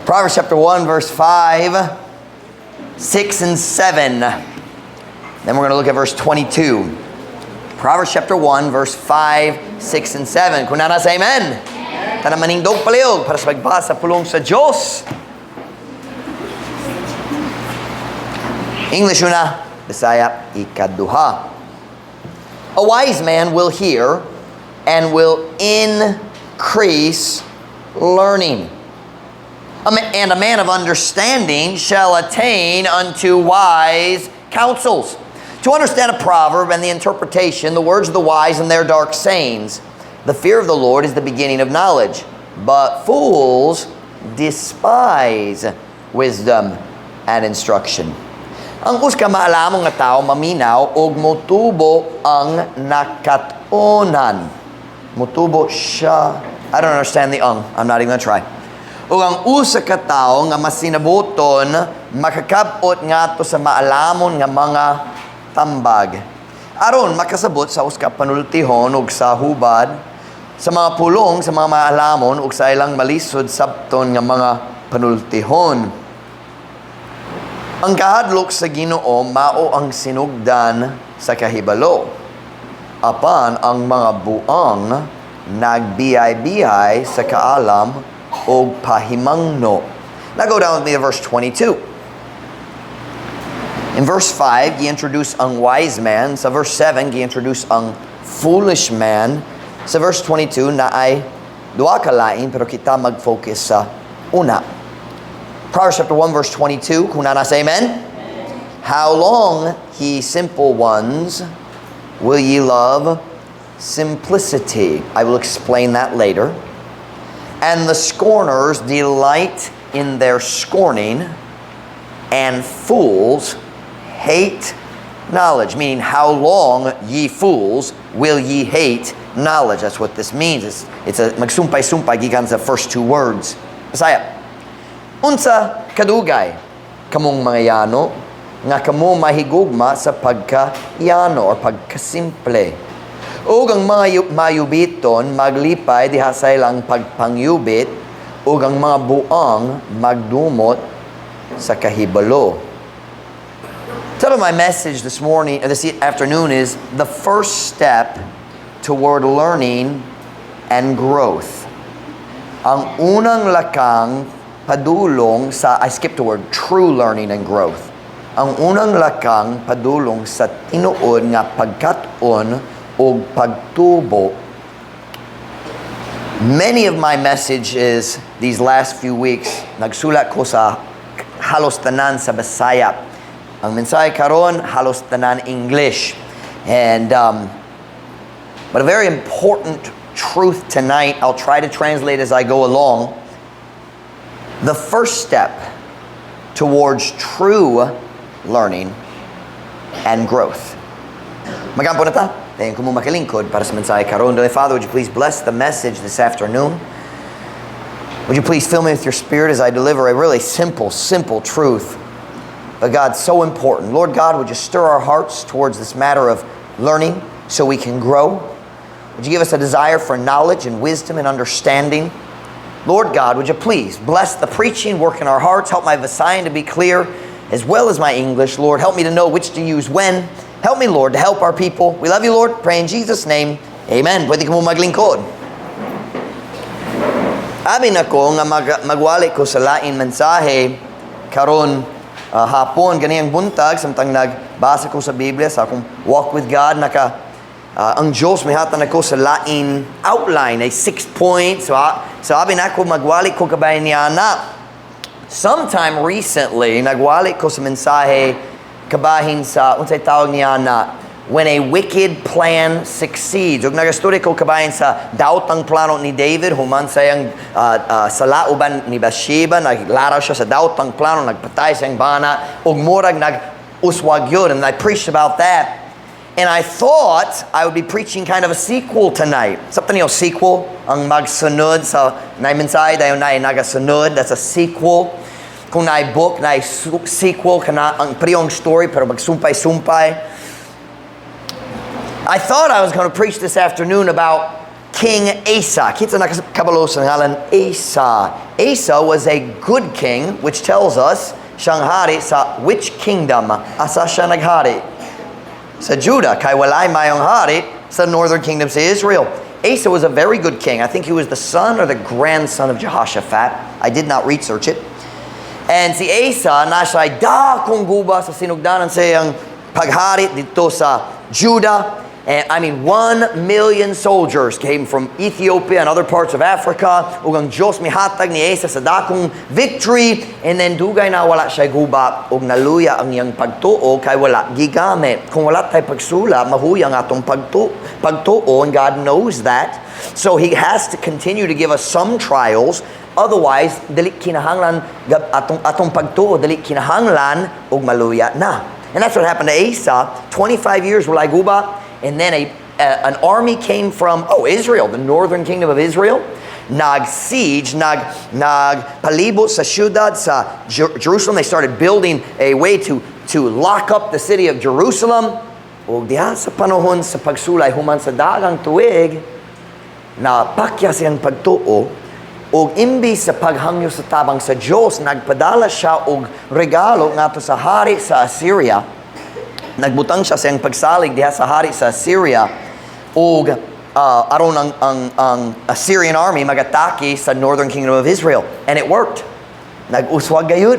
Proverbs chapter 1, verse 5, 6, and 7. Then we're going to look at verse 22. Proverbs chapter 1, verse 5, 6, and 7. Kung nasa amen. Tanang manindog paliog para sa pagbasa pulong sa Diyos. English una, Bisaya ikaduha. A wise man will hear and will increase learning. And a man of understanding shall attain unto wise counsels. To understand a proverb and the interpretation, the words of the wise and their dark sayings, the fear of the Lord is the beginning of knowledge. But fools despise wisdom and instruction. Ang uska maalamong nga tao maminaw og motubo ang nakatunan. Motubo siya. I don't understand the I'm not even gonna try. O ang usa ka tawo nga masinabuton makakabot ngadto sa maalamon nga mga tambag. Aron makasabot sa usa ka panultihon ug sa hubad sa mga pulong sa mga maalamon ug sa ilang malisod sabton nga mga panultihon. Ang kahadlok sa Ginoo mao ang sinugdan sa kahibalo. Apan ang mga buang nagbiyay-biyay sa kaalam o pahimangno. Now go down with me to verse 22. In verse 5, gi-introduce ang wise man. Sa verse 7, gi-introduce ang foolish man. Sa verse 22, na ay duha ka lain, pero kita mag-focus sa una. Proverbs chapter 1, verse 22, kung nasa amen? How long, ye simple ones, will ye love simplicity? I will explain that later. And the scorners delight in their scorning, and fools hate knowledge. Meaning, how long, ye fools, will ye hate knowledge? That's what this means. It's a magsumpay-sumpay gikan sa first two words. Bisaya. Unsa kadugay kamong mga yano nga kamo mahigugma sa pagka-yano or pagkasimple. Ug ang mga mayubiton maglipay diha sa ilang pagpangyubit, ug ang mga buang magdumot sa kahibalo. Title of my message this afternoon is the first step toward learning and growth. Ang unang lakang padulong sa, I skipped the word, true learning and growth. Ang unang lakang padulong sa tinuod nga pagkat-on o pagtubo. Many of my messages these last few weeks, nagsulat ko sa halos tanan sa Bisaya. Ang mensahe karon halos tanan English. And but a very important truth tonight, I'll try to translate as I go along. The first step towards true learning and growth. Magampo na ta? Tayo kung makalingkod para sa mensahe karon. Father, would you please bless the message this afternoon? Would you please fill me with your spirit as I deliver a really simple truth, but God, so important. Lord God, would you stir our hearts towards this matter of learning so we can grow? Would you give us a desire for knowledge and wisdom and understanding? Lord God, would you please bless the preaching, work in our hearts, help my Visayan to be clear, as well as my English. Lord, help me to know which to use when. Help me, Lord, to help our people. We love you, Lord. Pray in Jesus' name. Amen. Pwede ka mo maglingkod. Abi na ko nga magwali ko sa lain mensahe karon hapon ganiyang buntag samtang nagbasa ko sa Biblia sa akong walk with God ang Diyos may hatan ako sa lain outline ay 6 points. So abi na ko magwali ko kabayan niya na sometime recently nagwali ko sa mensahe kabahin sa unsay tawag niya na when a wicked plan succeeds. Ug nagastudy ko kabahin sa daotang plano ni David human sayang salauban ni Bathsheba, naglaraw siya sa daotang plano, nagpatay siyang bana ug murag nag-uswag yun. And I preached about that. And I thought I would be preaching kind of a sequel tonight. Something niyo sequel ang magsunod sa mensahe dayon na nagasunod. That's a sequel. Kung na book na sequel kana ang priyong story pero magsumpay-sumpay. I thought I was going to preach this afternoon about King Asa. Kita nakabalo sa ngalan Asa. Asa was a good king, which tells us siyang hari sa which kingdom? Asa siya naghari? Sa Judah. Kay walay mayong hari sa northern kingdom sa Israel. Asa was a very good king. I think he was the son or the grandson of Jehoshaphat. I did not research it. And si Asa, nasa dakong guba sa sinugdanan sa iyang paghari dito sa Judah. And 1 million soldiers came from Ethiopia and other parts of Africa. Ug ang Diyos mihatag ni Asa sa dakong victory. And then dugay na wala siya guba. Ug naluya ang iyang pagtuo kay wala gigamit. Kung wala tay pagsula, mahuyang atong pagtuo. And God knows that. So He has to continue to give us some trials. Otherwise, dili kinahanglan atong pagtuo, dili kinahanglan ug maluya na. And that's what happened to Asa. 25 years wala guba. And then an army came from Israel, the northern kingdom of Israel. Nag-siege, nagpalibot sa syudad sa Jerusalem. They started building a way to lock up the city of Jerusalem. O diha sa panahon sa pagsulay human sa dagang tuig, na pakya siyang pagtuo. O imbis sa paghangyo sa tabang sa Diyos, nagpadala siya og regalo ngato sa hari sa Assyria. Nagbutang siya sa iyang pagsalig diha sa hari sa Assyria ug aron ang Assyrian army magatake sa northern kingdom of Israel, and it worked. Nag-uswag gayud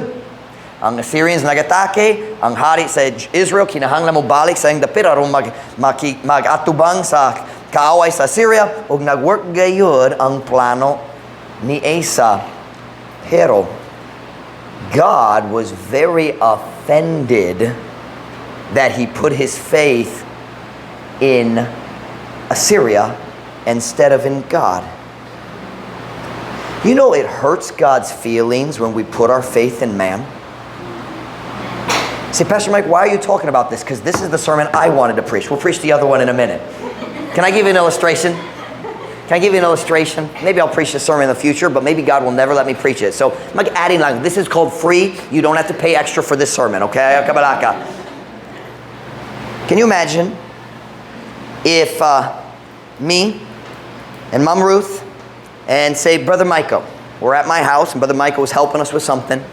ang Assyrians, nagatake ang hari sa Israel, kinahanglan mo balik sa iyang dapit aron magatubang sa kaaway sa Assyria, ug nag-work gayud ang plano ni Asa. Pero God was very offended that he put his faith in Assyria instead of in God. You know, it hurts God's feelings when we put our faith in man. Say, Pastor Mike, why are you talking about this? Because this is the sermon I wanted to preach. We'll preach the other one in a minute. Can I give you an illustration? Can I give you an illustration? Maybe I'll preach this sermon in the future, but maybe God will never let me preach it. So I'm like adding language. This is called free. You don't have to pay extra for this sermon, okay? Kabalaka. Can you imagine if me and Mom Ruth and say Brother Michael were at my house, and Brother Michael was helping us with something,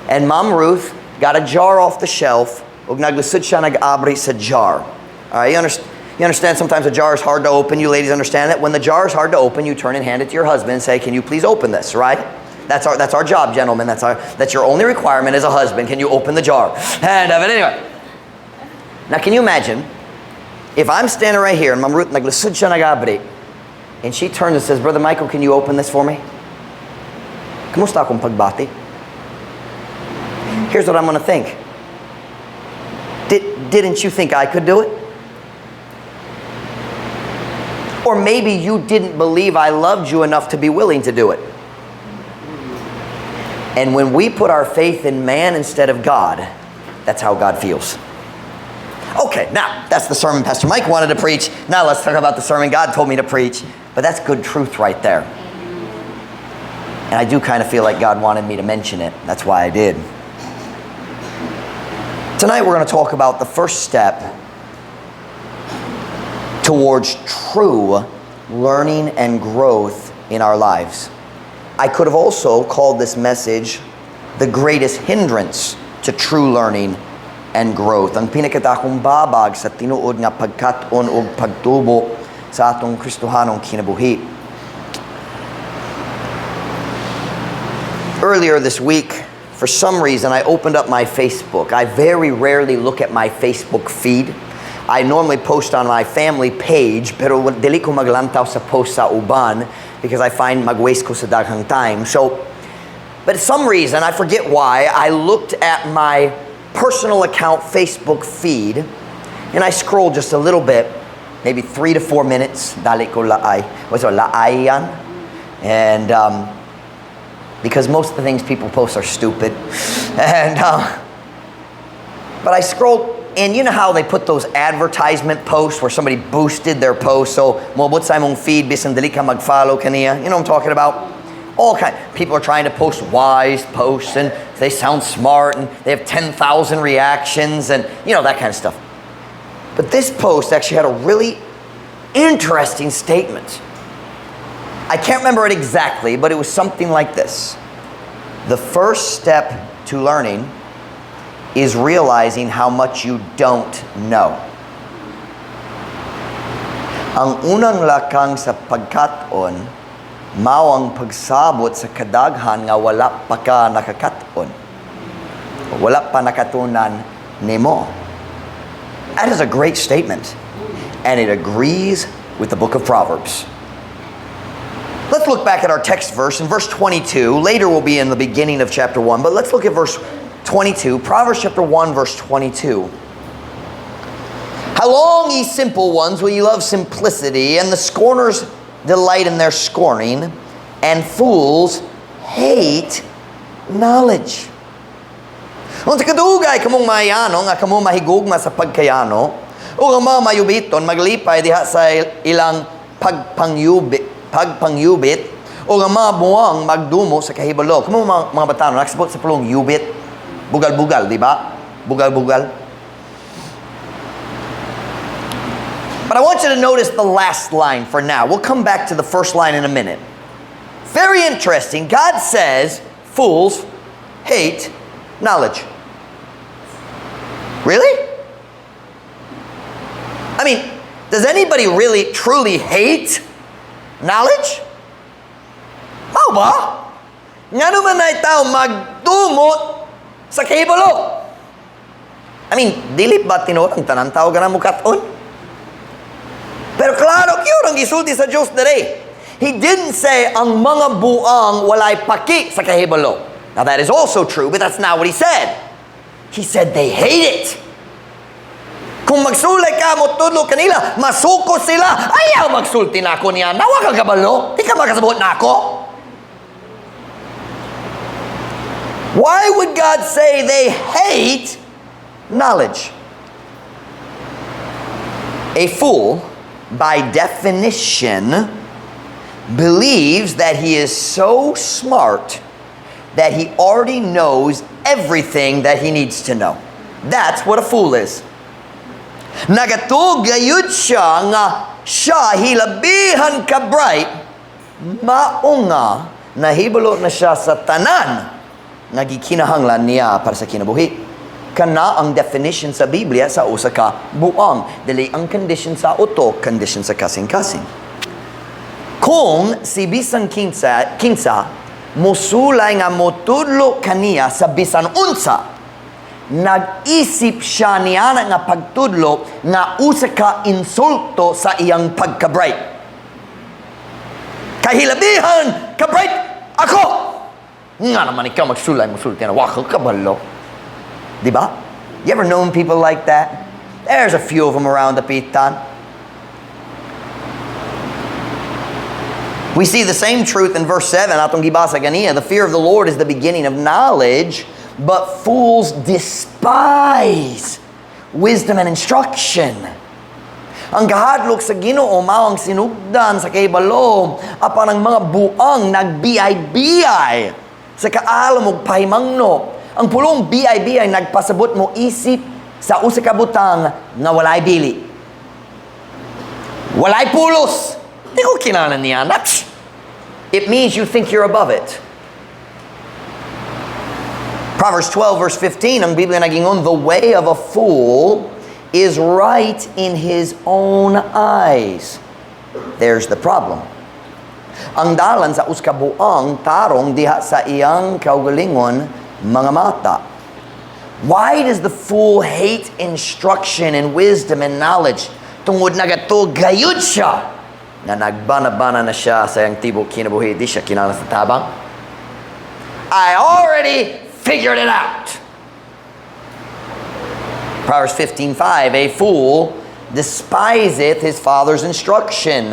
and Mom Ruth got a jar off the shelf, ug naglusod siya nag-abri sa jar. All right, you understand sometimes a jar is hard to open. You ladies understand that. When the jar is hard to open, you turn and hand it to your husband and say, can you please open this, right? That's our job, gentlemen. That's your only requirement as a husband. Can you open the jar? And but anyway. Now, can you imagine if I'm standing right here and Ma'am Ruth naglusod siya nag-abri, and she turns and says, Brother Michael, can you open this for me? Kumusta akong pagbati? Here's what I'm going to think. Didn't you think I could do it? Or maybe you didn't believe I loved you enough to be willing to do it. And when we put our faith in man instead of God, that's how God feels. Okay, now, that's the sermon Pastor Mike wanted to preach. Now let's talk about the sermon God told me to preach. But that's good truth right there. And I do kind of feel like God wanted me to mention it. That's why I did. Tonight we're going to talk about the first step towards true learning and growth in our lives. I could have also called this message the greatest hindrance to true learning and growth. Ang pinakatakong babag sa tinuod nga pagkat-on o pagtubo sa atong Kristohanong kinabuhi. Earlier this week, for some reason, I opened up my Facebook. I very rarely look at my Facebook feed. I normally post on my family page, pero dili ko maglantaw sa post sa uban because I find mag-waste ko sa daghang time. But some reason, I forget why, I looked at my personal account Facebook feed, and I scrolled just a little bit, maybe 3 to 4 minutes. Dali ko laay. What's it, laay yan? And because most of the things people post are stupid. And but I scrolled, and you know how they put those advertisement posts where somebody boosted their post, so mobot sa imong feed bisan dili ka mag-follow kaniya. You know what I'm talking about? All kind. People are trying to post wise posts, and they sound smart, and they have 10,000 reactions, and you know, that kind of stuff. But this post actually had a really interesting statement. I can't remember it exactly, but it was something like this. The first step to learning is realizing how much you don't know. Ang unang lakang sa pagkaton, mao ang pagsabot sa kadaghan nga wala pa ka nakakaton. Wala pa nakatunan nimo. That is a great statement. And it agrees with the book of Proverbs. Let's look back at our text verse in verse 22. Later we'll be in the beginning of chapter 1, but let's look at verse 22. Proverbs chapter 1, verse 22. How long, ye simple ones, will ye love simplicity, and the scorners delight in their scorning, and fools hate knowledge. Kung sa kadugay kamong mayano, nga kamong mahigugma sa pagkayano, o ang mga mayubiton, maglipay diha sa ilang pagpangyubit, o ang mga buwang magdumo sa kahibalo. Kamong mga batano, nagsabot sa pulong yubit, bugal-bugal, di ba? Bugal-bugal. But I want you to notice the last line for now. We'll come back to the first line in a minute. Very interesting. God says, fools hate knowledge. Really? I mean, does anybody really, truly hate knowledge? Mao ba? Nga naman na itaw magdumot sa kahibalo. I mean, dili ba tinuod ang tanan tao ganang mukaton? Pero klaro, yun ang gisulti sa Diyos dere. He didn't say, ang mga buang walay paki sa kahibalo. Now that is also true, but that's not what he said. He said they hate it. Kung magsulay ka mo tudlo kanila, masuko sila, ayaw magsulti na ako niya. Nawa ka kabalo, di ka makasabot na ako. Why would God say they hate knowledge? A fool, by definition, believes that he is so smart that he already knows everything that he needs to know. That's what a fool is. Nagatugayud siya nga siya hilabihan ka bright, maunga nahibalo na siya sa tanan nagikinahanglan niya para sa kinabuhi. Kana ang definition sa Biblia sa usa ka buang. Dili ang condition sa uto, condition sa kasing-kasing. Kung si bisan kinsa musulay nga motudlo kaniya sa bisan unsa, nag-isip siya niya nga pagtudlo nga usa ka insulto sa iyang pagka-bright. Kahilabihan ka bright ako. Nga naman ikaw magsulay musulti na wako kabalo. Diba? You ever known people like that? There's a few of them around the pitan. We see the same truth in verse 7. Atong gibasa ganiya, the fear of the Lord is the beginning of knowledge, but fools despise wisdom and instruction. Ang gahadlok sa Ginoo mao ang sinugdan sa kahibalo, apan ang mga buang nagbiyay-biyay sa kaalam ug pahimangno. Ang pulong biyay-biyay nagpasabot mo isip sa usa ka butang nga walay bili. Walay pulos. Di ko kinahanglan niya. It means you think you're above it. Proverbs 12 verse 15, ang Biblia nagingon, the way of a fool is right in his own eyes. There's the problem. Ang dalan sa usa ka buang tarong diha sa iyang kaugalingon mga mata. Why does the fool hate instruction and wisdom and knowledge? Tungod nagatugayud siya na nagbana-bana na siya sa iyang tibok kinabuhi, di siya kinahanglan sa tabang. I already figured it out. Proverbs 15:5, a fool despiseth his father's instruction,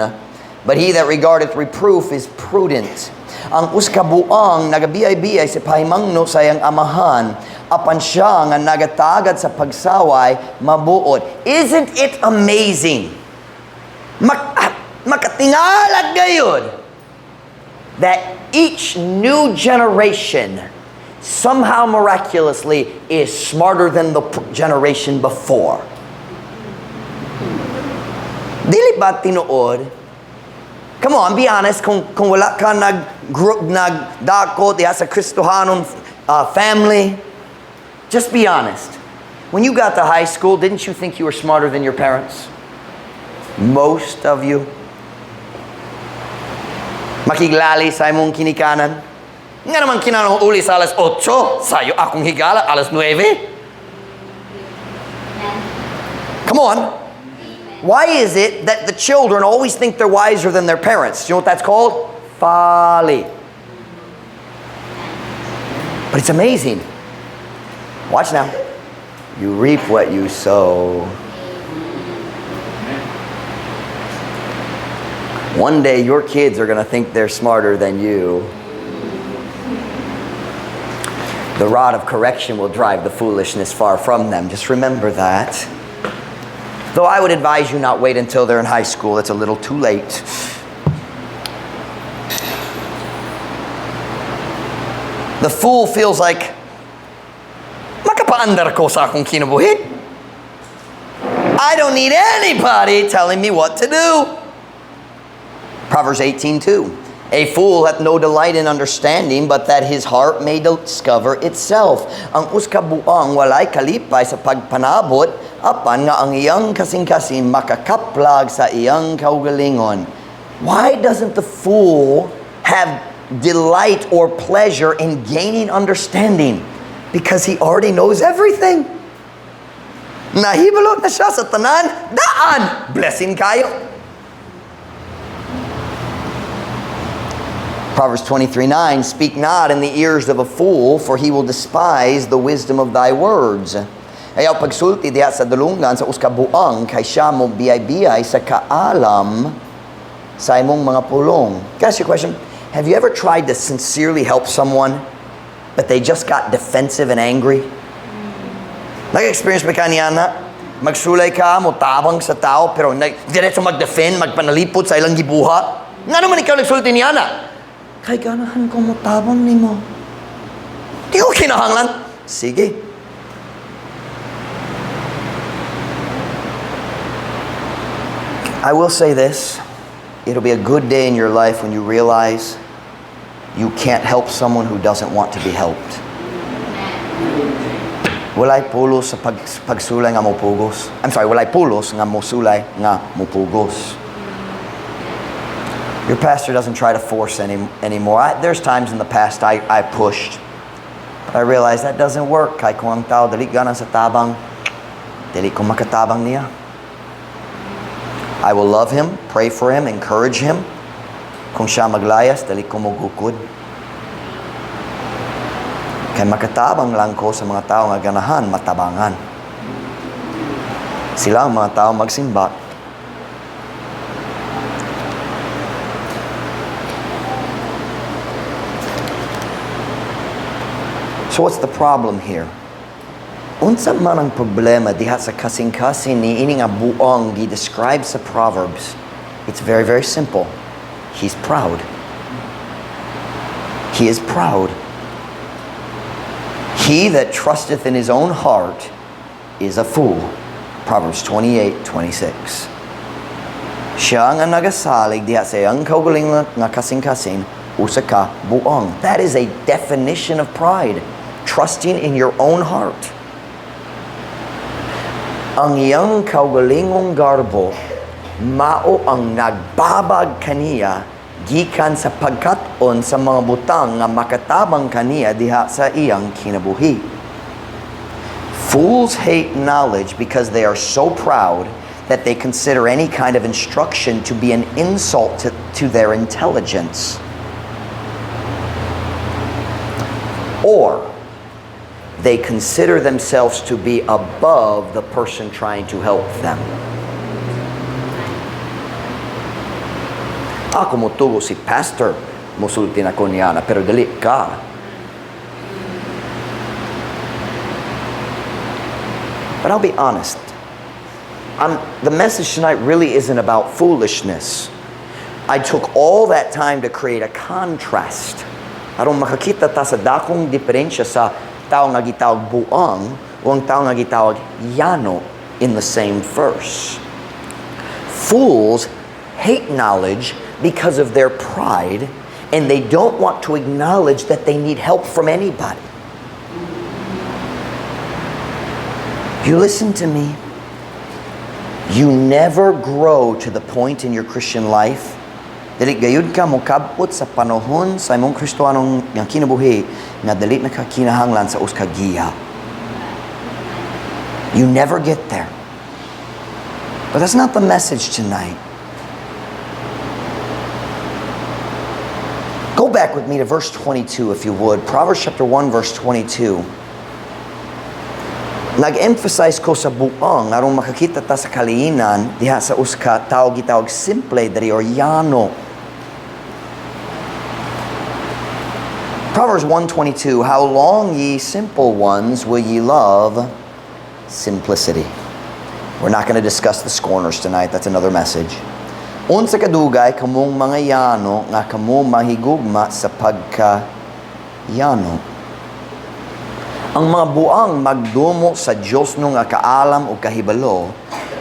but he that regardeth reproof is prudent. Ang uskabuang nagabiyay-biyay sa pahimangno sa iyang amahan, apan siya nga nagatagad sa pagsaway, mabuot. Isn't it amazing? Makatingalag gayud that each new generation somehow miraculously is smarter than the generation before. Dili ba tinuod Come on, be honest. Kung wala ka nagdako diha sa Kristohanon family, just be honest. When you got to high school, didn't you think you were smarter than your parents? Most of you. Makiglali sa imong kinikanan. Nga naman kinanong uli sa alas 8, sayo akong higala alas 9. Come on. Why is it that the children always think they're wiser than their parents? You know what that's called? Folly. But it's amazing. Watch now. You reap what you sow. One day your kids are going to think they're smarter than you. The rod of correction will drive the foolishness far from them. Just remember that. Though I would advise you not wait until they're in high school. It's a little too late. The fool feels like, makapaandar ko sa akong kinabuhi. I don't need anybody telling me what to do. Proverbs 18:2. A fool hath no delight in understanding, but that his heart may discover itself. Ang uskabuang walay kalipay sa pagpanabot, apan nga ang iyang kasing-kasing makakaplag sa iyang kaugalingon. Why doesn't the fool have delight or pleasure in gaining understanding? Because he already knows everything. Nahibalot na siya sa tanan, daan! Blessing kayo. Proverbs 23:9, speak not in the ears of a fool, for he will despise the wisdom of thy words. Ayaw pagsulti diha sa dulungan sa uskabuang, kay siya mo biyay-biyay sa kaalam sa imong mga pulong. Can I ask you a question? Have you ever tried to sincerely help someone, but they just got defensive and angry? Nag-experience ba ka niya na? Magsulay ka, mutabang sa tao, pero diretso mag-defend, magpanalipot sa ilang gibuha? Nga naman ikaw nagsulti niya na? Kay ganahan ko mutabang ni mo. Di ko kinahanglan. Sige. I will say this. It'll be a good day in your life when you realize you can't help someone who doesn't want to be helped. Walay pulos sa pagsulay nga mupugos. I'm sorry, walay pulos nga musulay nga mupugos. Your pastor doesn't try to force anymore. There's times in the past I pushed. But I realized that doesn't work. Kay kung ang tao dali ganan sa tabang, dali ko makatabang niya. I will love him, pray for him, encourage him. Kung siya maglayas, dali ko magukod. Kay makatabang lang ko sa mga tao nga ganahan, matabangan. Sila ang mga tao magsimba. So what's the problem here? Unsa man ang problema diha sa kasing-kasing ni ini nga buong gi-describe sa Proverbs? It's very, very simple. He's proud. He is proud. He that trusteth in his own heart is a fool. Proverbs 28:26. Siya nga nagasalig diha sa iyang kaugalingon nga kasing-kasing usa ka buong. That is a definition of pride. Trusting in your own heart. Ang iyang kaugalingong garbo, mao ang nagbabag kaniya gikan sa pagkat-on sa mga butang nga makatabang kaniya diha sa iyang kinabuhi. Fools hate knowledge because they are so proud that they consider any kind of instruction to be an insult to their intelligence. Or they consider themselves to be above the person trying to help them. Ako mutugo si pastor, musulti na ko niya na, pero dali ka. But I'll be honest. The message tonight really isn't about foolishness. I took all that time to create a contrast. Aron makakita ta sa dakong diferensya sa tao nga gitawag buang o ang tao nga gitawag yano in the same verse. Fools hate knowledge because of their pride, and they don't want to acknowledge that they need help from anybody. You listen to me. You never grow to the point in your Christian life dili gayud ka mukabot sa panahon sa imong Kristohanong nga kinabuhi nga dili na ka kinahanglan sa us ka giya. You never get there. But that's not the message tonight. Go back with me to verse 22 if you would. Proverbs chapter 1 verse 22. Nag-emphasize ko sa buang aron makakita ta sa kaliinan diha sa uska gitawag simple diri or llano. Proverbs 1:22, how long ye simple ones will ye love simplicity. We're not going to discuss the scorners tonight. That's another message. Unsa kadugay kamong mga yano nga kamo mahigugma sa pagka-yano. Ang mga buang magdumo sa Dios no nga kaalam o kahibalo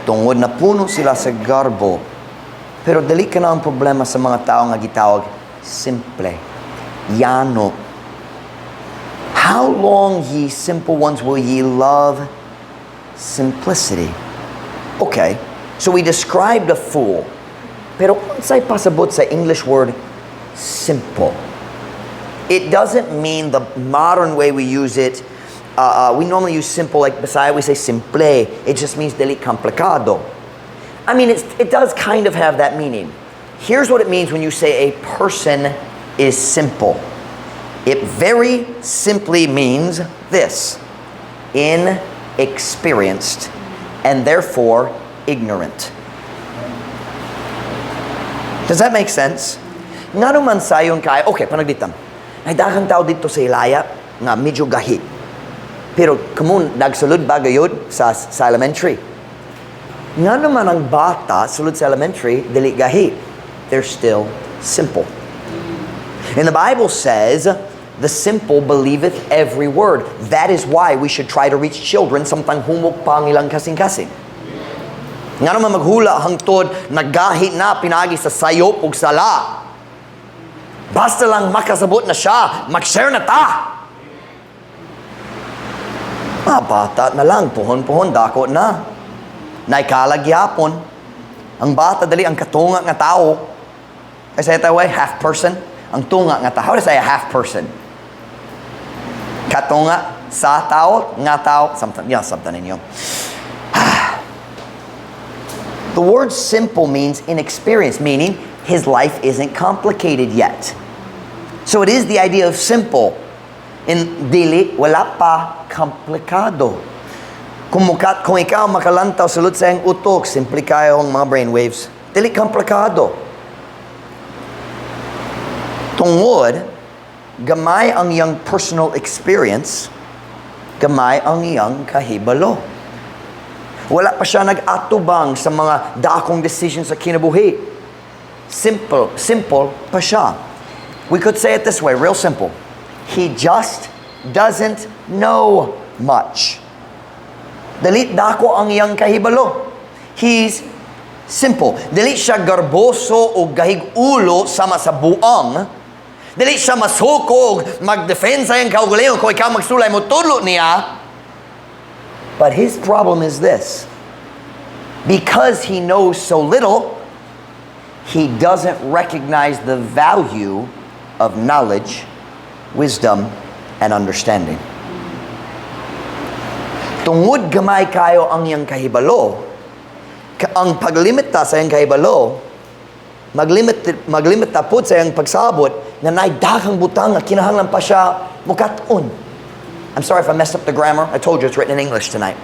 tungod na puno sila sa garbo. Pero dili ka na ang problema sa mga tao nga gitawag simple, yano. How long ye simple ones will ye love simplicity? Okay, so we described a fool. Pero unsay pasabot sa English word simple? It doesn't mean the modern way we use it. We normally use simple, like beside we say simple. It just means dili complicado. I mean, it does kind of have that meaning. Here's what it means when you say a person is simple. It very simply means this: inexperienced and therefore ignorant. Does that make sense? Nga naman sayon kay, okay, panagditam. Ay daghang tao dito sa Ilaya nga medyo gahi. Pero kamun nagsulod ba gayud sa elementary? Nga naman ang bata sulod sa elementary dili gahi. They're still simple. And the Bible says, the simple believeth every word. That is why we should try to reach children samtang humok pa ang ilang kasing-kasing. Nga naman maghula hangtod, naggahi na pinagi sa sayop ug sala. Basta lang makasabot na siya, mag-share na ta. Bata na lang, puhon-puhon, dako na. Naikalag yapon. Ang bata dali ang katunga nga tao. I say it that way, half person. Ang tunga nga tao. How do I say a half person? Katunga sa tao, nga tao, something ninyo. The word simple means inexperienced, meaning his life isn't complicated yet. So it is the idea of simple. In dili, wala pa komplikado. Kung ikaw makalantaw sulod sa iyong utok, simple kayo ang mga brainwaves. Dili komplikado. Tungod, gamay ang iyang personal experience, gamay ang iyang kahibalo. Wala pa siya nag-atubang sa mga dakong decisions sa kinabuhi. Simple pa siya. We could say it this way, real simple. He just doesn't know much. Dili dako ang iyang kahibalo. He's simple. Dili siya garboso o gahig-ulo sama sa buang. Dili siya masuko, mag-defense sa iyang kaugalingon kung ikaw magsulay mo tudlo niya. But his problem is this. Because he knows so little, he doesn't recognize the value of knowledge, wisdom, and understanding. Tungod gamay kayo ang iyang kahibalo, ang paglimita sa iyang kahibalo, maglimit tapod sa iyang pagsabot na naidakang butang na kinahanglan pa siya mukaton. I'm sorry if I messed up the grammar. I told you it's written in English tonight.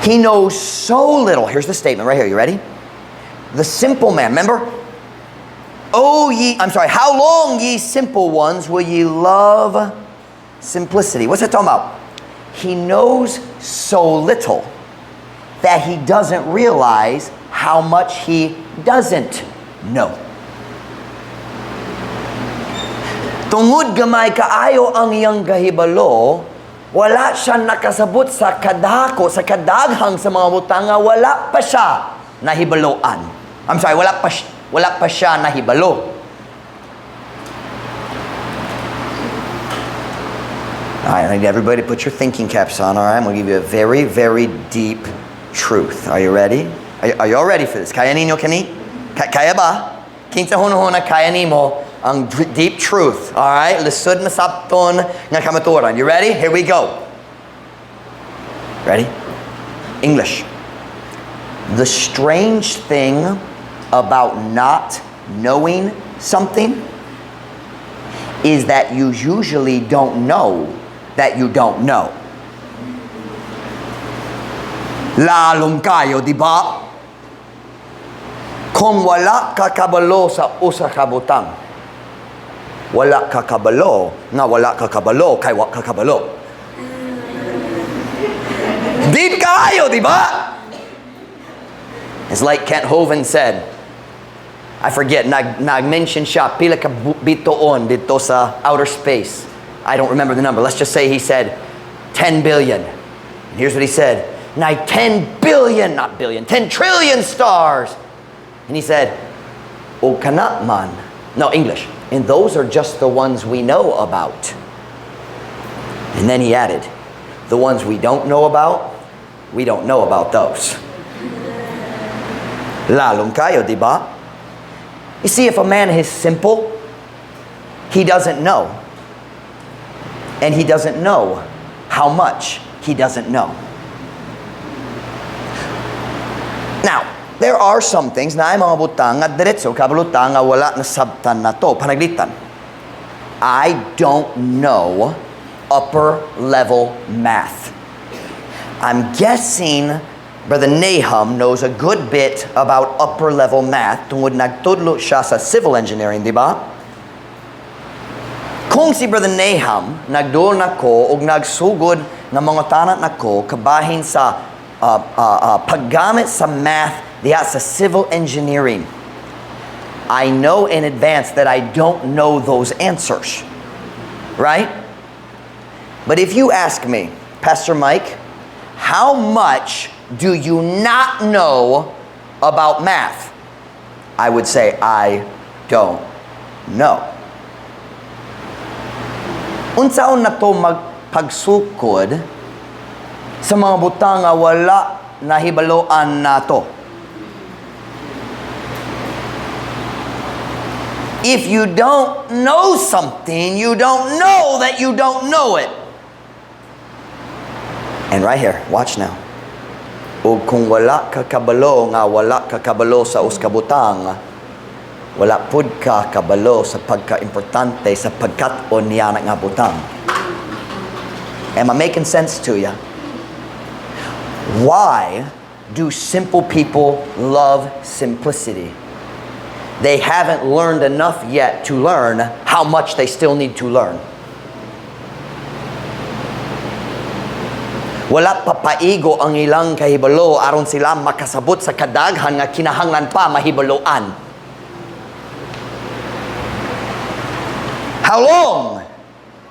He knows so little. Here's the statement right here. You ready? The simple man, remember? How long ye simple ones will ye love simplicity? What's that talking about? He knows so little that he doesn't realize how much he doesn't know. Tungod gamay kaayo ang iyang gahibalo, wala siya nakasabot sa kadako, sa kadaghang sa mga butanga, wala pa siya nahibaloan. I'm sorry, wala pa siya nahibalo. All right, I need everybody to put your thinking caps on, all right? I'm going to give you a very, very deep truth. Are you ready? Are you all ready for this? Kaya ninyo kani? Kaya ba? Kinsa hunahuna kaya nimo ang deep truth. All right? Lisod na sabton nga kamaturan. You ready? Here we go. Ready? English. The strange thing about not knowing something is that you usually don't know that you don't know. Lalong kayo, di ba? Kung wala ka kabalo sa usa ka butang, wala ka kabalo, nga wala ka kabalo, kay wala ka kabalo. Deep kayo, di ba? It's like Kent Hovind said, I forget, nag-mention siya, pila ka bitoon dito sa outer space. I don't remember the number. Let's just say he said 10 billion. And here's what he said. 10 billion, not billion, 10 trillion stars. And he said, O kana man. No, English. And those are just the ones we know about. And then he added, the ones we don't know about, we don't know about those. Lalong kayo, di ba? You see, if a man is simple, he doesn't know. And he doesn't know how much he doesn't know. Now, there are some things na ay mga butang at diretso kabulutang nga wala na sabtan na to, panaglitan. I don't know upper level math. I'm guessing Brother Nahum knows a good bit about upper level math tungod nagtudlo siya sa civil engineering, di ba? Kung si Brother Nahum nagduol nako og nagsugod nga mga tanat nako kabahin sa paggamit sa math diha sa civil engineering, I know in advance that I don't know those answers. Right? But if you ask me, Pastor Mike, how much do you not know about math? I would say, I don't know. Unsaon na to magpagsukod sa mga butang nga wala nahibaloan nato? If you don't know something, you don't know that you don't know it. And right here, watch now. O kung wala ka kabalo nga wala ka kabalo sa uskabutang, wala pud ka kabalo sa pagka-importante sa pagkat-on niya nga butang. Am I making sense to you? Why do simple people love simplicity? They haven't learned enough yet to learn how much they still need to learn. Wala papaigo ang ilang kahibalo aron sila makasabot sa kadaghan nga kinahanglan pa mahibaloan. How long?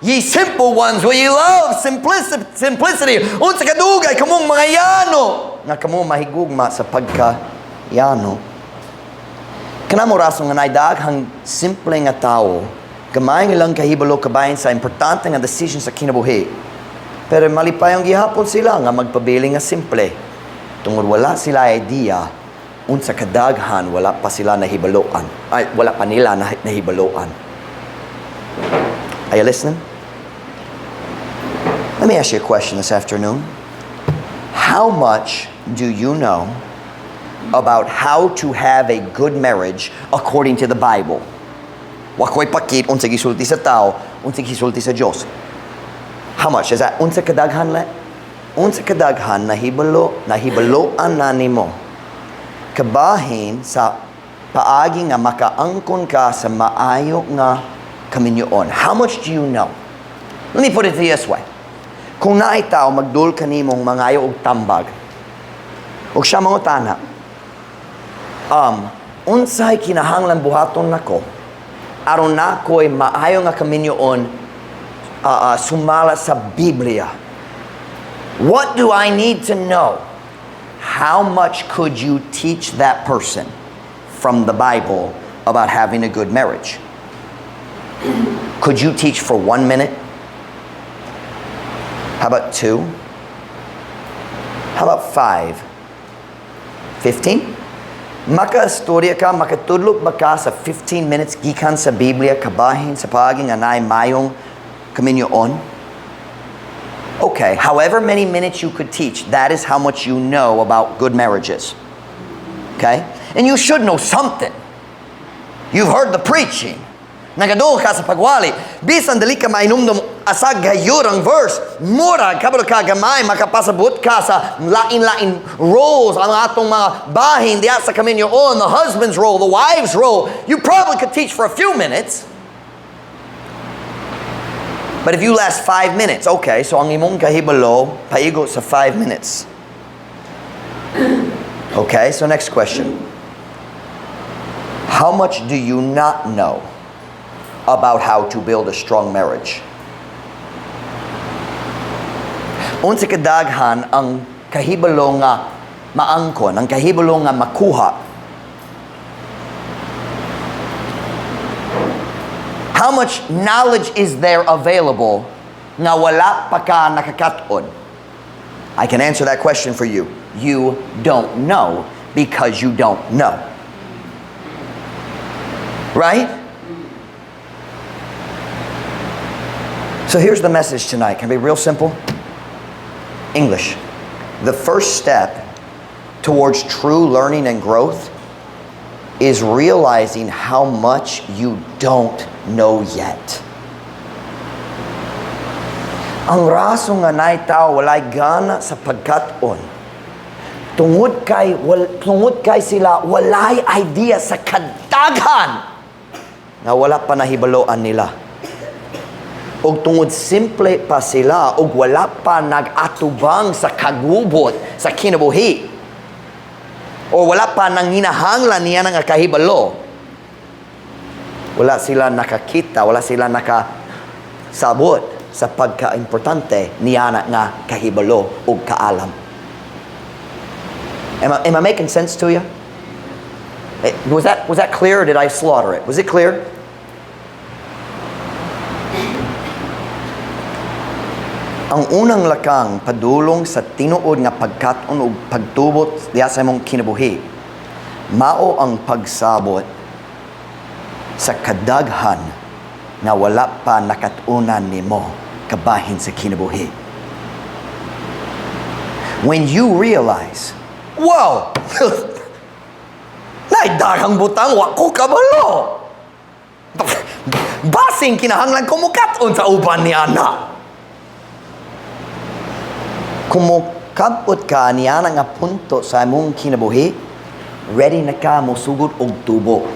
Ye simple ones, will ye love simplicity? Unsa kadugay kamong mga yano nga kamong mahigugma sa pagka-yano. Kanamo rason nga naidaghang simple nga tao, gamay nga lang kahibalo kabahin sa importante nga decision sa kinabuhi. Pero malipay ang gihapon sila nga magpabili nga simple. Tungod wala sila idea, unsa kadaghan wala pa sila nahibaloan. Ay, wala pa nila nahibaloan. Are you listening? Let me ask you a question this afternoon. How much do you know about how to have a good marriage according to the Bible? Wakoy pakit unsa gisulti sa tao, unsa gisulti sa Dios. How much is that? Unsa kadaghan le? Unsa kadaghan nahibaloan na nimo. Kabahin sa paagi nga makaangkon ka sa maayo nga kaminyoon. How much do you know? Let me put it this way. Kung naay tao magdul kanimong mangayo og tambag, og siya mga tana, unsay kinahanglan buhaton nako aron nakoy maayo nga kaminyoon sumala sa Biblia. What do I need to know how much could you teach that person from the Bible about having a good marriage? Could you teach for 1 minute? How about 2? How about 5? 15? Maka-istorya ka, makatudlok ba ka sa 15 minutes gikan sa Biblia, kabahin sa paging anay mayong kaminyoon? Okay, however many minutes you could teach, that is how much you know about good marriages. Okay? And you should know something. You've heard the preaching. Nagadol ka sa pagwali. Bisan dali ka mainumdum asag gayurang verse. Murag, kabalo ka gamay, makapasabot ka sa lain-lain roles, ang atong mga bahin, diya sa kaminyoon, the husband's role, the wife's role. You probably could teach for a few minutes. But if you last 5 minutes, okay, so ang imong kahibalo, paigo sa 5 minutes. Okay, so next question. How much do you not know about how to build a strong marriage? Unsa kadaghan ang kahibalo nga maangkon, ang kahibalo nga makuha? How much knowledge is there available nga wala pa ka nakakaton? I can answer that question for you. You don't know because you don't know. Right? So here's the message tonight. Can it be real simple? English. The first step towards true learning and growth is realizing how much you don't know yet. Ang raso nga nay tao walay gana sa pagkaton. Tungod kay sila walay idea sa kadaghan nga wala pa nahibaloan nila. Og tungod simple pa sila og wala pa nag-atubang sa kagubot sa kinabuhi. O wala pa nang hinahanglan niya ng kahibalo. Wala sila nakakita, wala sila nakasabot sa pagka-importante niya nga kahibalo o kaalam. Am I making sense to you? Was that clear or did I slaughter it? Was it clear? Ang unang lakang padulong sa tinuod nga pagkaton ug pagtubot diha sa imong kinabuhi mao ang pagsabot sa kadaghan nga wala pa nakatunan nimo kabahin sa kinabuhi. When you realize, wow, naidaghang butang wa ko kabalo. Basing kinahanglan ko mukaton sa uban ni ana. Kung mukabot ka niya nga punto sa imong kinabuhi, ready na ka musugod og tubo.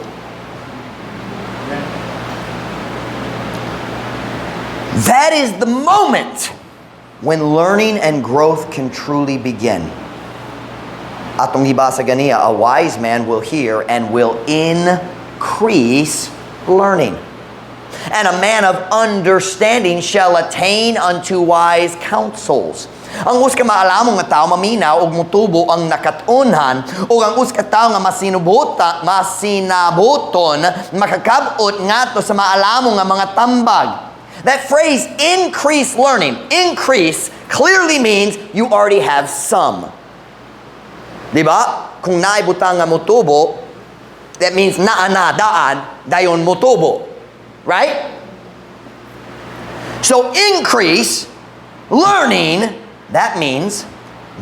That is the moment when learning and growth can truly begin. Atong gibasa ganiya, a wise man will hear and will increase learning. And a man of understanding shall attain unto wise counsels. Ang us ka maalamong nga tao maminaw og mutubo ang nakatunhan o ang us ka tao nga masinabuton makakabot ngadto sa maalamong nga mga tambag. That phrase, increase learning, increase clearly means you already have some. Diba? Kung naibutang nga mutubo, that means naanadaan dayon mutubo. Right? So increase learning, that means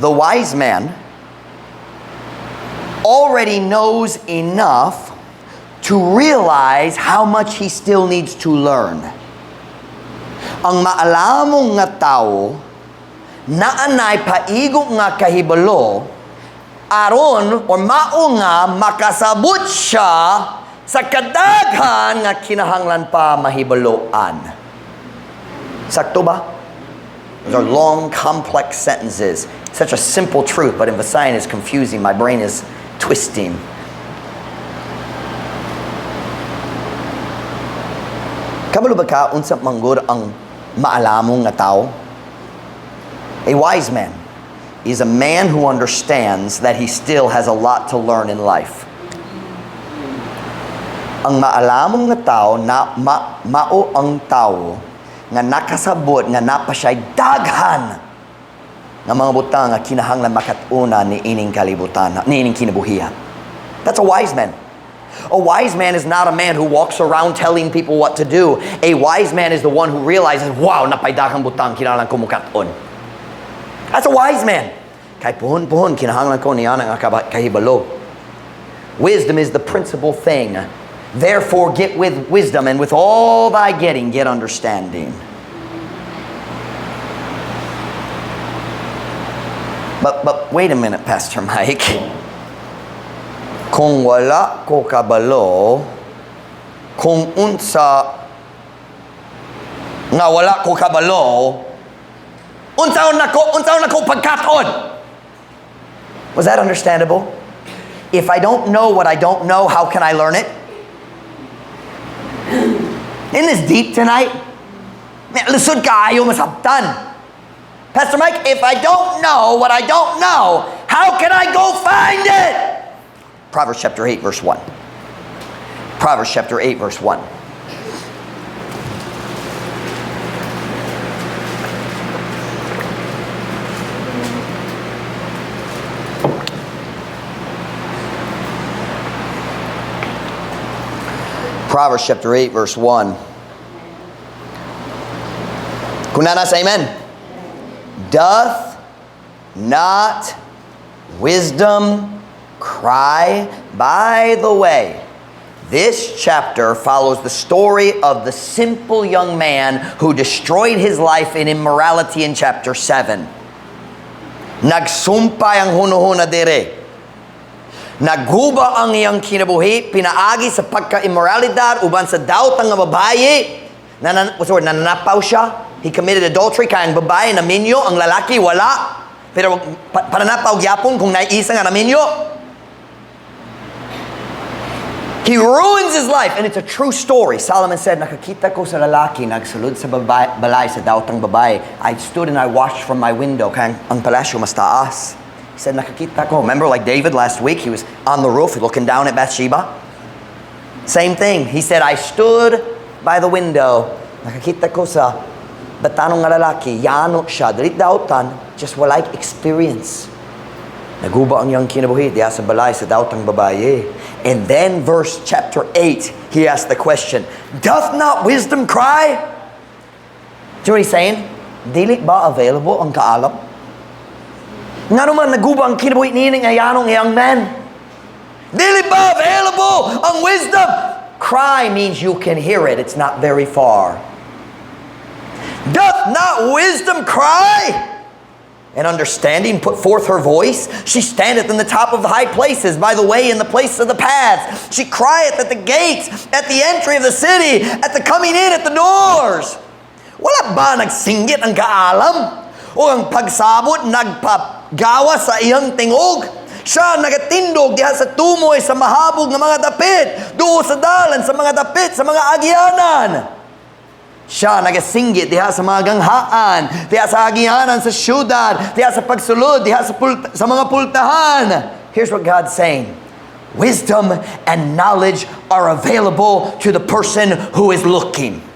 the wise man already knows enough to realize how much he still needs to learn. Ang maalamong nga tao naanay paigo nga kahibalo aron o mao nga makasabot siya sa kadaghan nga kinahanglan pa mahibaloan. Sakto ba? Those are long, complex sentences. Such a simple truth, but in Visayan is confusing. My brain is twisting. Kabalo ba ka unsa manggod ang maalamong nga tao? A wise man is a man who understands that he still has a lot to learn in life. Ang maalamong nga tao, mao ang tao, nga nakasabot, nga napasya'y daghan, nga mga butang nga kinahanglan makatuna ni ining kalibutan, ni ining kinabuhian. That's a wise man. A wise man is not a man who walks around telling people what to do. A wise man is the one who realizes, wow, napay daghang butang, kinahanglan ko mukaton. That's a wise man. Kay puhon, kinahanglan ko niya ang kahibalo. Wisdom is the principal thing. Therefore, get with wisdom, and with all thy getting, get understanding. But wait a minute, Pastor Mike. Kung wala ko kabalo, kung unsa nga wala ko kabalo, unsaon na ko pagkaton. Was that understandable? If I don't know what I don't know, how can I learn it? Isn't this deep tonight? Man, lisod kaayo masabtan. Pastor Mike, if I don't know what I don't know, how can I go find it? Proverbs chapter 8, verse 1. Proverbs chapter 8, verse 1. Proverbs chapter 8, verse 1. Kunana sa amen. Doth not wisdom cry? By the way, this chapter follows the story of the simple young man who destroyed his life in immorality in chapter 7. Nagsumpay ang hunuhuna dire. Naghuba ang iyang kinabuhi, pinaagi sa pagka-immoralidad, uban sa daot ang babae, nananapaw siya, he committed adultery, kaya ang babae naminyo, ang lalaki wala, pero pananapaw gyapon kung naisa nga naminyo. He ruins his life, and it's a true story. Solomon said, nakakita ko sa lalaki, nagsulod sa balay, sa daot ang babae. I stood and I watched from my window, kaya ang palasyo mas taas. He said, nakakita ko. Remember like David last week? He was on the roof looking down at Bathsheba. Same thing. He said, I stood by the window. Nakakita ko sa batanong nga lalaki. Yano siya. Dalit daotan. Just wala experience. Naguba ang iyang kinabuhi. Diya sa balay sa daotang babae. And then verse chapter 8, he asked the question, doth not wisdom cry? Do you know what he's saying? Dili ba available ang kaalam? Nga naman naguba ang kinabuhi nining ayanong young man. Dili ba available ang wisdom? Cry means you can hear it. It's not very far. Doth not wisdom cry? And understanding put forth her voice. She standeth in the top of the high places, by the way, in the place of the paths. She crieth at the gates, at the entry of the city, at the coming in, at the doors. Wala ba nagsinggit ang kaalam? O ang pagsabot nagpagawa sa iyang tingog? Siya nagatindog diha sa tumoy sa mahabog ng mga dapit, duo sa dalan sa mga dapit, sa mga agyanan. Siya nagasinggit diha sa mga ganghaan, diha sa agyanan sa syudad, diha sa pagsulod, diha sa mga pultahan. Here's what God's saying. Wisdom and knowledge are available to the person who is looking.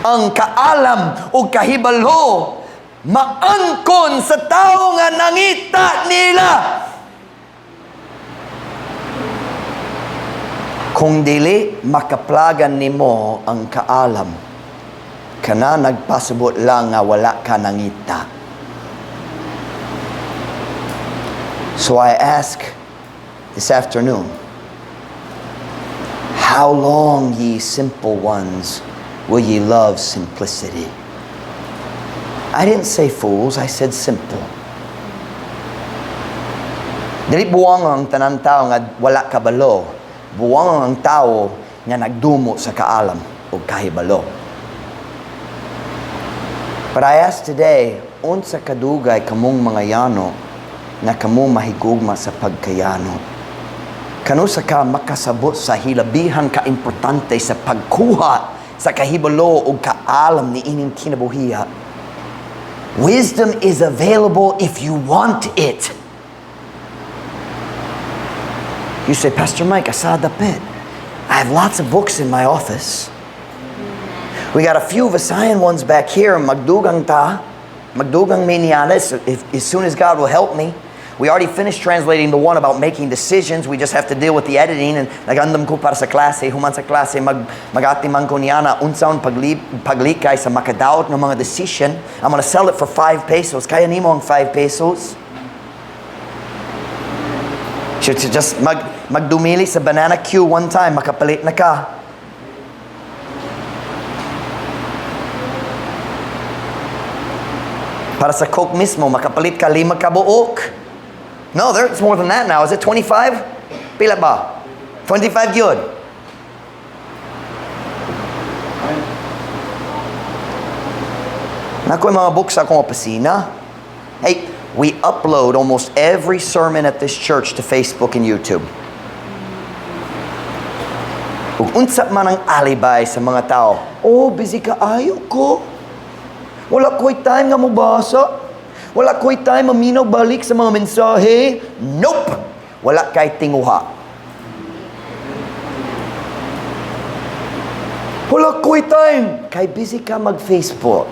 Ang kaalam o kahibalo maangkon sa tao nga nangita nila. Kung dili makaplagan nimo ang kaalam, kana nagpasubot lang nga wala ka nangita. So I ask this afternoon, how long, ye simple ones, will ye love simplicity? I didn't say fools, I said simple. Dili buwang ang tanan tao nga wala kabalo. Buwang ang tao nga nagdumo sa kaalam o kahibalo. But I ask today, unsa kadugay kamong mga yano na kamo mahigugma sa pagkayano? Kanusa ka makasabot sa hilabihan ka importante sa pagkuha sa kahibalo o kaalam ni ining kinabuhiya? Wisdom is available if you want it. You say, Pastor Mike, asada pit. I have lots of books in my office. We got a few Visayan ones back here. Magdugang menianas, as soon as God will help me. We already finished translating the one about making decisions. We just have to deal with the editing. And nagandam ko para sa klase, human sa klase, magati man ko niyana, unsaon paglikay sa makadaot ng mga decision. I'm gonna sell it for 5 pesos. Kaya nimo ang 5 pesos? Just magdumili sa banana queue one time, makapalit na ka. Para sa Coke mismo, makapalit ka 5 kabuok. No, it's more than that now. Is it 25? Pila ba? 25 gyud. Nakoy mga books sa akong opisina. Hey, we upload almost every sermon at this church to Facebook and YouTube. Ug unsa man ang alibay sa mga tao, oh, busy ka ayo ko. Wala ko'y time nga mabasa. Wala ko'y time maminaw balik sa mga mensahe. Nope! Wala kay tinguha. Wala ko'y time. Kay busy ka mag-Facebook.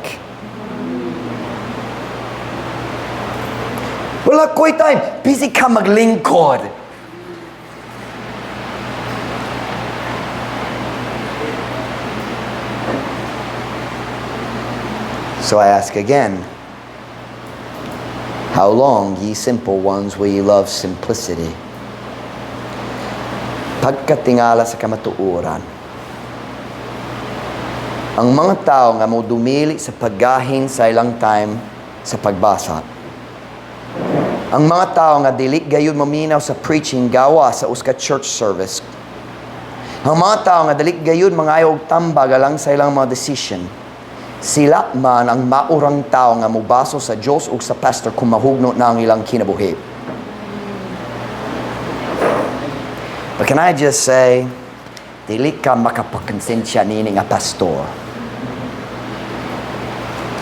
Wala ko'y time. Busy ka maglingkod. So I ask again, how long, ye simple ones, will ye love simplicity? Pagkatingala sa kamatuoran. Ang mga tao nga mo dumili sa paggahin sa ilang time sa pagbasa. Ang mga tao nga dili gayud maminaw sa preaching gawa sa uska church service. Ang mga tao nga dili gayud mangayo og tambag alang sa ilang mga decision. Sila man ang maurang tao nga mubaso sa Dios ug sa pastor kung mahugno na ang ilang kinabuhi. But can I just say, dili ka makapakonsensya nini nga pastor.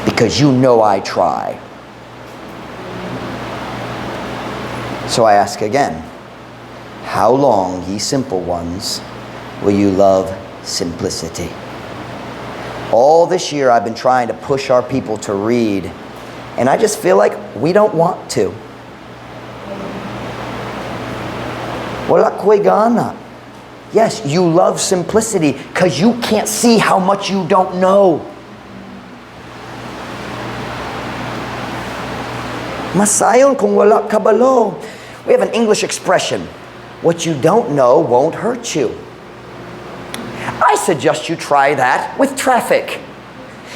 Because you know I try. So I ask again, how long, ye simple ones, will you love simplicity? All this year I've been trying to push our people to read, and I just feel like we don't want to. Wala ko'y gana. Yes, you love simplicity because you can't see how much you don't know. Masayon kung wala kabalo. We have an English expression, what you don't know won't hurt you. I suggest you try that with traffic.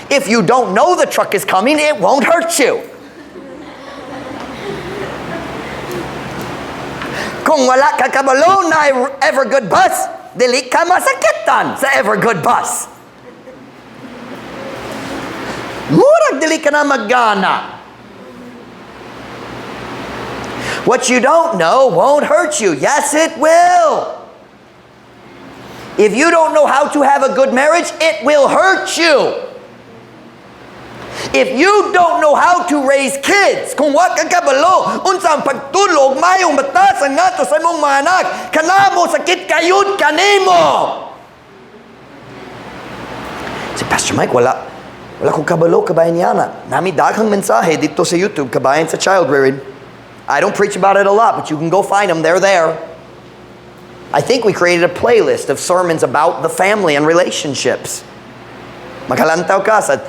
If you don't know the truck is coming, it won't hurt you. Kung wala ka kabalo na Evergood bus, dili ka masakitan sa Evergood bus. Murag dili ka na maggana. What you don't know won't hurt you. Yes, it will. If you don't know how to have a good marriage, it will hurt you. If you don't know how to raise kids, kung wa ka kabalo, unsang pagtulog, mayong batasan nga to sa imong mga anak, kanamo sakit kayud kanimo. Si Pastor Mike, wala kong kabalo, kabayan yana. Nami daghang mensahe dito sa YouTube, kabayan sa child rearing. I don't preach about it a lot, but you can go find them, they're there. I think we created a playlist of sermons about the family and relationships. Makalantaw ka sa,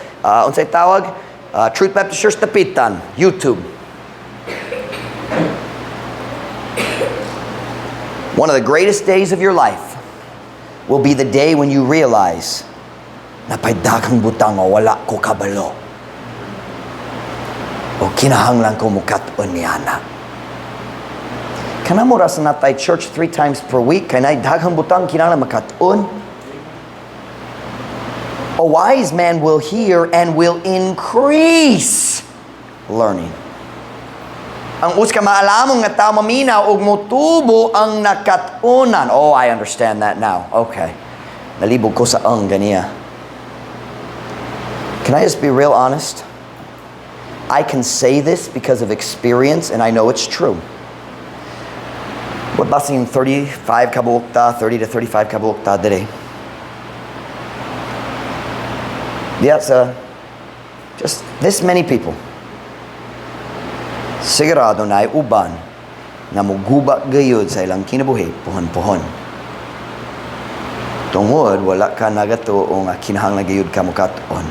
unsay tawag? Truth Baptist Church Tapitan, YouTube. One of the greatest days of your life will be the day when you realize na paydaghang butang o wala ko kabalo. O kinahanglan ko mukat-on niyana. Kanamo ra sa natay church 3 times per week, kanay daghang butang kinahanglan makat-on. A wise man will hear and will increase learning. Ang uska maalamong nga tao maminaw ug motubo ang nakat-unan. Oh, I understand that now. Okay. Nalibog ko sa ang ganiya. Can I just be real honest? I can say this because of experience, and I know it's true. What basing 35 kabuokta, 30 to 35 kabuokta dire. Yes, just this many people. Sigurado na ay uban na muguba gayud sa ilang kinabuhi, pohon-pohon. Tungod, wala ka nagato o nga kinahanglan gayud ka mukaton.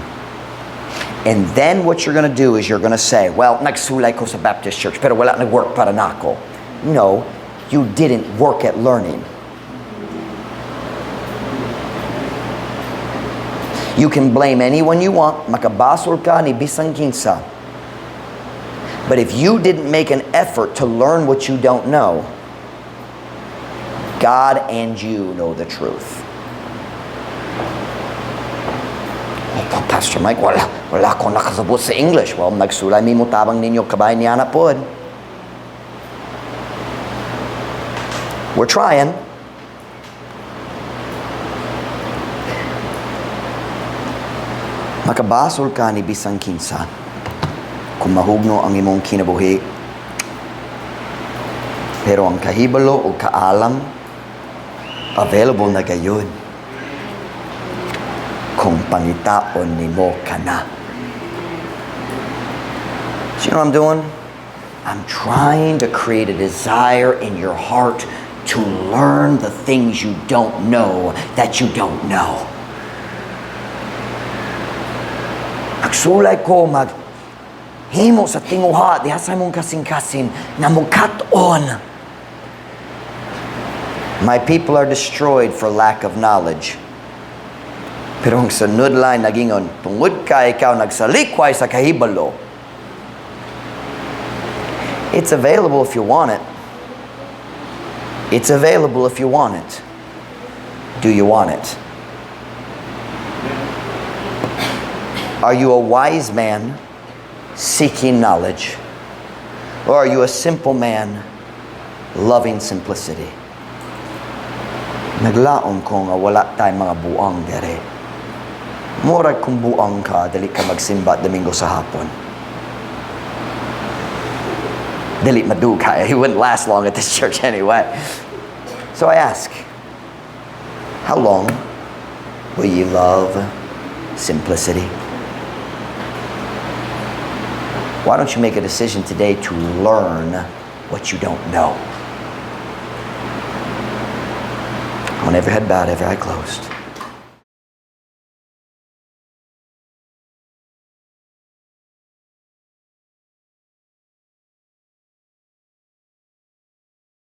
And then what you're going to do is you're going to say, well, nagsulay ko sa Baptist Church, pero wala nag-work para nako. No, you didn't work at learning. You can blame anyone you want, makabasol ka ni bisang kinsa. But if you didn't make an effort to learn what you don't know, God and you know the truth. Oh, Pastor Mike, wala akong nakasabot sa English. Well, nagsulay mi mo tabang ninyo kabay niya na pod. We're trying. Makabasol ka ni bisang kinsa. Kung mahugno ang imong kinabuhi, pero ang kahibalo o kaalam, available na gayud. Kung pangitaon nimo ka na. So you know what I'm doing? I'm trying to create a desire in your heart to learn the things you don't know that you don't know. Nagsulay ko himo sa tinguha diha sa imong kasing-kasing na mukat-on. My people are destroyed for lack of knowledge. Pero ang sunod line nagingon, tungod ka ikaw nagsalikway sa kahibalo. It's available if you want it. It's available if you want it. Do you want it? Are you a wise man seeking knowledge? Or are you a simple man loving simplicity? Naglaon ko nga wala tayong mga buang dere. Murag kung buang ka, dali ka magsimba Domingo sa hapon. Dali madu ka. He wouldn't last long at this church anyway. So I ask, how long will you love simplicity? Why don't you make a decision today to learn what you don't know? I want every head bowed, every eye closed.